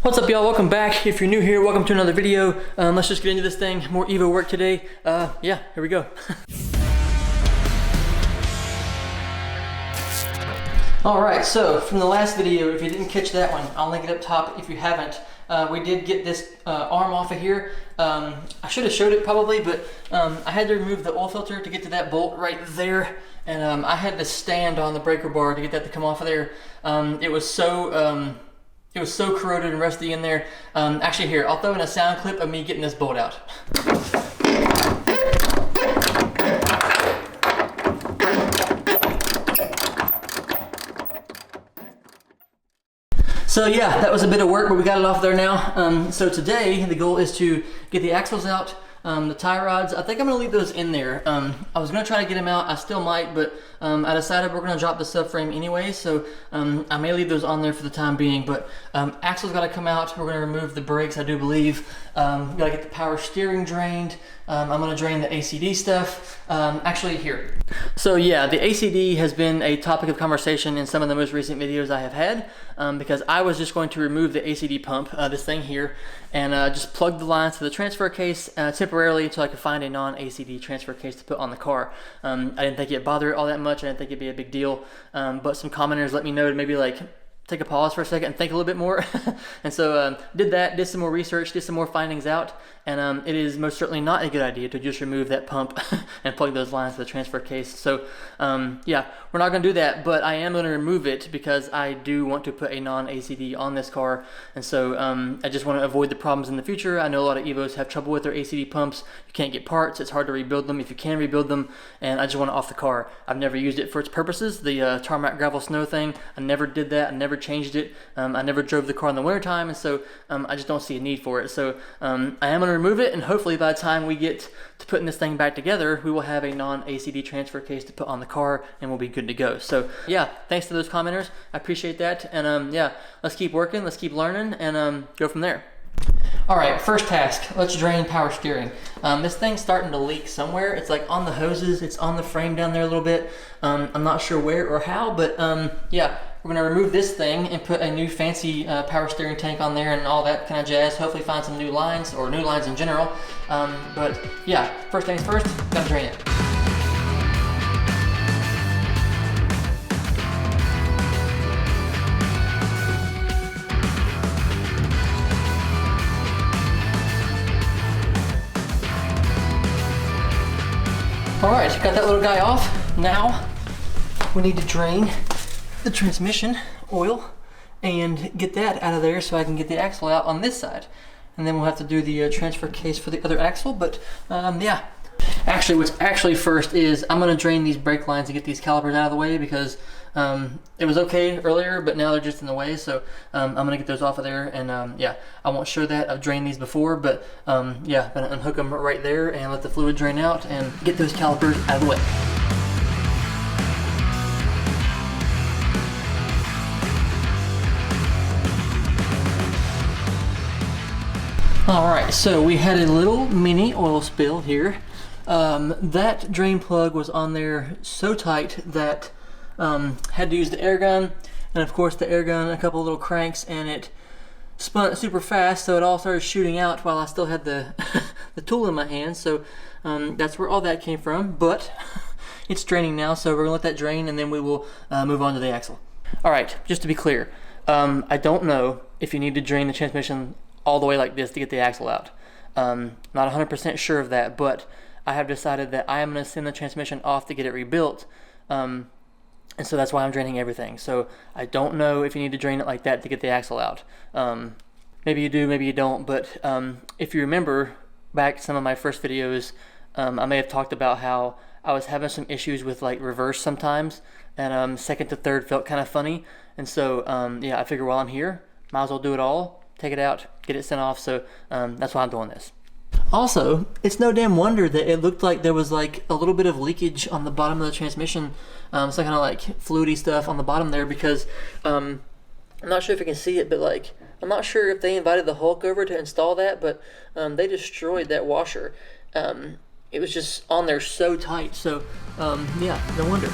What's up, y'all? Welcome back. If you're new here, welcome to another video. Let's just get into this thing. More Evo work today. Yeah, here we go. Alright, so from the last video, if you didn't catch that one, I'll link it up top if you haven't. We did get this arm off of here. I should have showed it probably, but I had to remove the oil filter to get to that bolt right there. And I had to stand on the breaker bar to get that to come off of there. It was so corroded and rusty in there. Actually, here, I'll throw in a sound clip of me getting this bolt out. So yeah, that was a bit of work, but we got it off there now. So today, the goal is to get the axles out, the tie rods. I think I'm gonna leave those in there. I was gonna try to get them out, I still might, but I decided we're gonna drop the subframe anyway, so I may leave those on there for the time being, but axles gotta come out. We're gonna remove the brakes, I do believe. Gotta get the power steering drained. I'm gonna drain the ACD stuff. Actually, here. So yeah, the ACD has been a topic of conversation in some of the most recent videos I have had, because I was just going to remove the ACD pump, this thing here, and just plug the lines to the transfer case temporarily until I could find a non-ACD transfer case to put on the car. I didn't think it'd bother it all that much. I didn't think it'd be a big deal, but some commenters let me know to maybe like take a pause for a second and think a little bit more. And so did that, did some more research, did some more findings out, and it is most certainly not a good idea to just remove that pump and plug those lines to the transfer case. So yeah, we're not going to do that, but I am going to remove it because I do want to put a non-ACD on this car, and so I just want to avoid the problems in the future. I know a lot of Evos have trouble with their ACD pumps. You can't get parts, it's hard to rebuild them if you can rebuild them, and I just want it off the car. I've never used it for its purposes, the tarmac gravel snow thing. I never did that, I never changed it. I never drove the car in the wintertime, and so I just don't see a need for it. So I am going to remove it, and hopefully by the time we get to putting this thing back together, we will have a non-ACD transfer case to put on the car, and we'll be good to go. So yeah, thanks to those commenters, I appreciate that, and yeah, let's keep working, let's keep learning, and go from there. Alright, first task, let's drain power steering. This thing's starting to leak somewhere. It's like on the hoses, it's on the frame down there a little bit. I'm not sure where or how, but yeah, we're gonna remove this thing and put a new fancy power steering tank on there and all that kind of jazz. Hopefully find some new lines, or new lines in general. But yeah, first things first, gotta drain it. Alright, got that little guy off. Now we need to drain the transmission oil and get that out of there so I can get the axle out on this side. And then we'll have to do the transfer case for the other axle, but yeah. Actually, what's actually first is I'm going to drain these brake lines and get these calipers out of the way, because it was okay earlier, but now they're just in the way. So I'm going to get those off of there, and yeah, I won't show that. I've drained these before, but yeah, I'm going to unhook them right there and let the fluid drain out and get those calipers out of the way. Alright, so we had a little mini oil spill here. That drain plug was on there so tight that had to use the air gun, and of course the air gun, a couple little cranks, and it spun super fast, so it all started shooting out while I still had the the tool in my hand. So that's where all that came from, but it's draining now, so we're gonna let that drain, and then we will move on to the axle. Alright, just to be clear, I don't know if you need to drain the transmission all the way like this to get the axle out. Not 100% sure of that, but I have decided that I am going to send the transmission off to get it rebuilt, and so that's why I'm draining everything. So I don't know if you need to drain it like that to get the axle out. Maybe you do, maybe you don't, but if you remember back some of my first videos, I may have talked about how I was having some issues with like reverse sometimes, and second to third felt kind of funny, and so yeah, I figure while I'm here, might as well do it all. Take it out, get it sent off, so that's why I'm doing this. Also, it's no damn wonder that it looked like there was like a little bit of leakage on the bottom of the transmission, some kind of like fluidy stuff on the bottom there, because I'm not sure if you can see it, but like I'm not sure if they invited the Hulk over to install that, but they destroyed that washer. It was just on there so tight, so yeah, no wonder.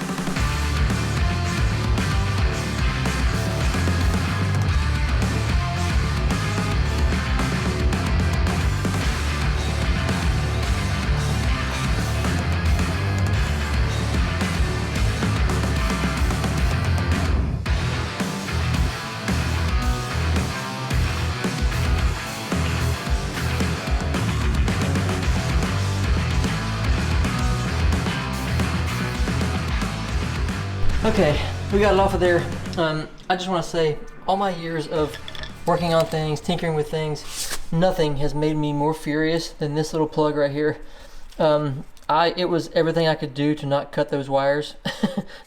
Okay, we got it off of there. I just want to say, all my years of working on things, tinkering with things, nothing has made me more furious than this little plug right here. It was everything I could do to not cut those wires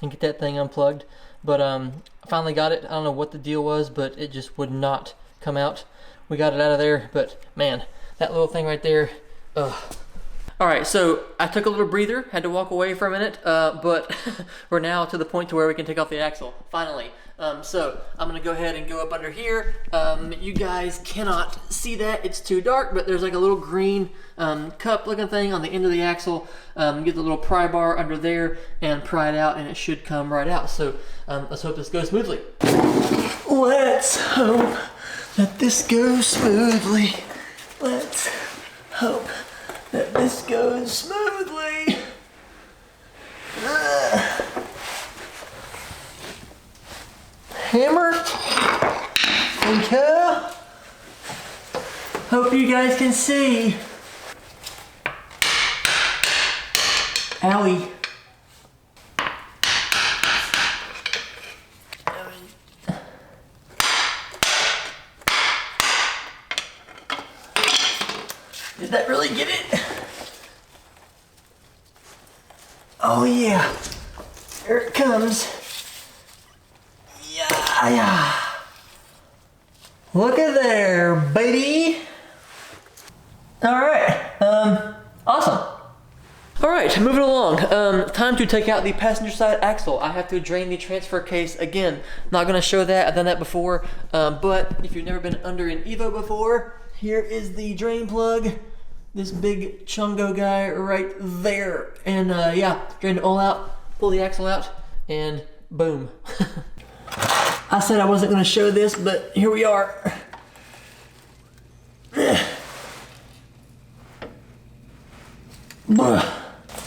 and get that thing unplugged. But I finally got it. I don't know what the deal was, but it just would not come out. We got it out of there, but man, that little thing right there, ugh. All right, so I took a little breather, had to walk away for a minute, but we're now to the point to where we can take off the axle, finally. So I'm gonna go ahead and go up under here. You guys cannot see that, it's too dark, but there's like a little green cup looking thing on the end of the axle. Get the little pry bar under there and pry it out, and it should come right out. So let's hope this goes smoothly. Let's hope that this goes smoothly. Let's hope that this goes smoothly. Hammer. Okay. Hope you guys can see. Owie. Did that really get it? Oh yeah, here it comes. Yeah. Look at there, baby. All right, awesome. All right, moving along. Time to take out the passenger side axle. I have to drain the transfer case again. Not gonna show that, I've done that before, but if you've never been under an Evo before, here is the drain plug. This big chungo guy right there. And yeah, drain it all out, pull the axle out, and boom. I said I wasn't gonna show this, but here we are.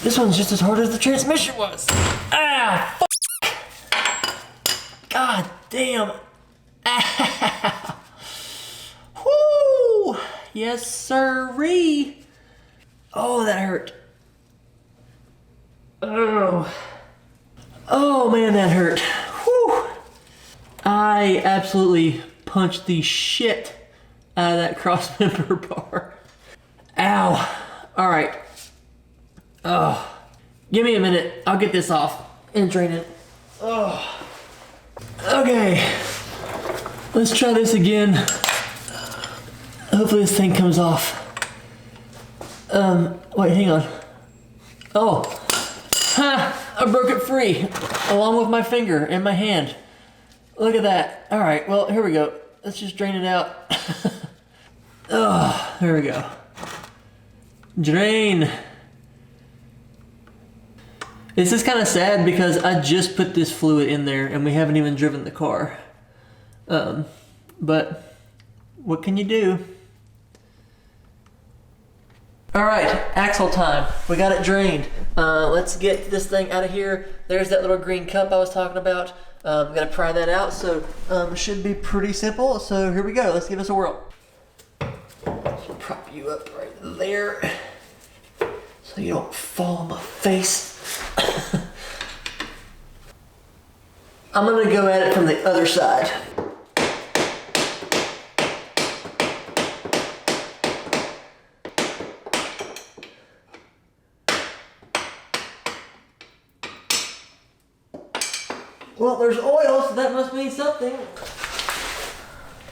This one's just as hard as the transmission was. Ah, fuck. God damn. Ah. Woo. Yes, sirree. Oh, that hurt. Oh. Oh man, that hurt. Whew. I absolutely punched the shit out of that cross member bar. Ow. All right. Oh. Give me a minute. I'll get this off and drain it. Oh. Okay. Let's try this again. Hopefully this thing comes off. Wait, hang on. Oh, ha! I broke it free, along with my finger and my hand. Look at that. All right, well, here we go. Let's just drain it out. Oh, there we go. Drain. This is kind of sad because I just put this fluid in there and we haven't even driven the car. But what can you do? All right, axle time. We got it drained. Let's get this thing out of here. There's that little green cup I was talking about. Gotta pry that out, so should be pretty simple. So here we go, let's give this a whirl. Just prop you up right there so you don't fall on my face. I'm gonna go at it from the other side. Well, there's oil, so that must mean something.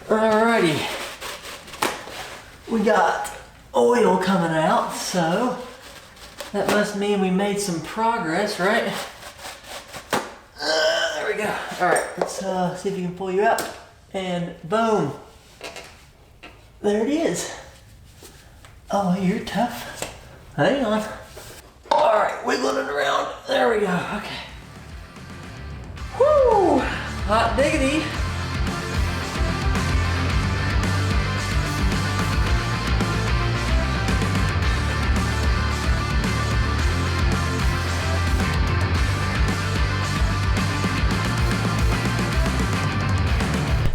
Alrighty. We got oil coming out, so that must mean we made some progress, right? There we go. Alright, let's see if we can pull you out. And boom. There it is. Oh, you're tough. Hang on. Alright, wiggling it around. There we go. Okay. Woo! Hot diggity.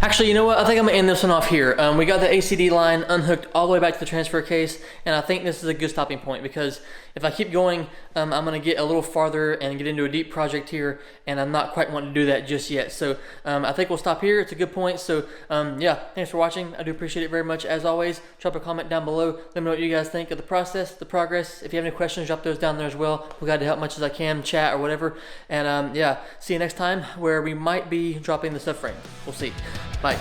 Actually, you know what? I think I'm gonna end this one off here. We got the ACD line unhooked all the way back to the transfer case, and I think this is a good stopping point because if I keep going, I'm gonna get a little farther and get into a deep project here, and I'm not quite wanting to do that just yet. So I think we'll stop here. It's a good point. So yeah, thanks for watching. I do appreciate it very much. As always, drop a comment down below. Let me know what you guys think of the process, the progress. If you have any questions, drop those down there as well. We're glad to help much as I can, chat or whatever. And yeah, see you next time where we might be dropping the subframe. We'll see. Bye.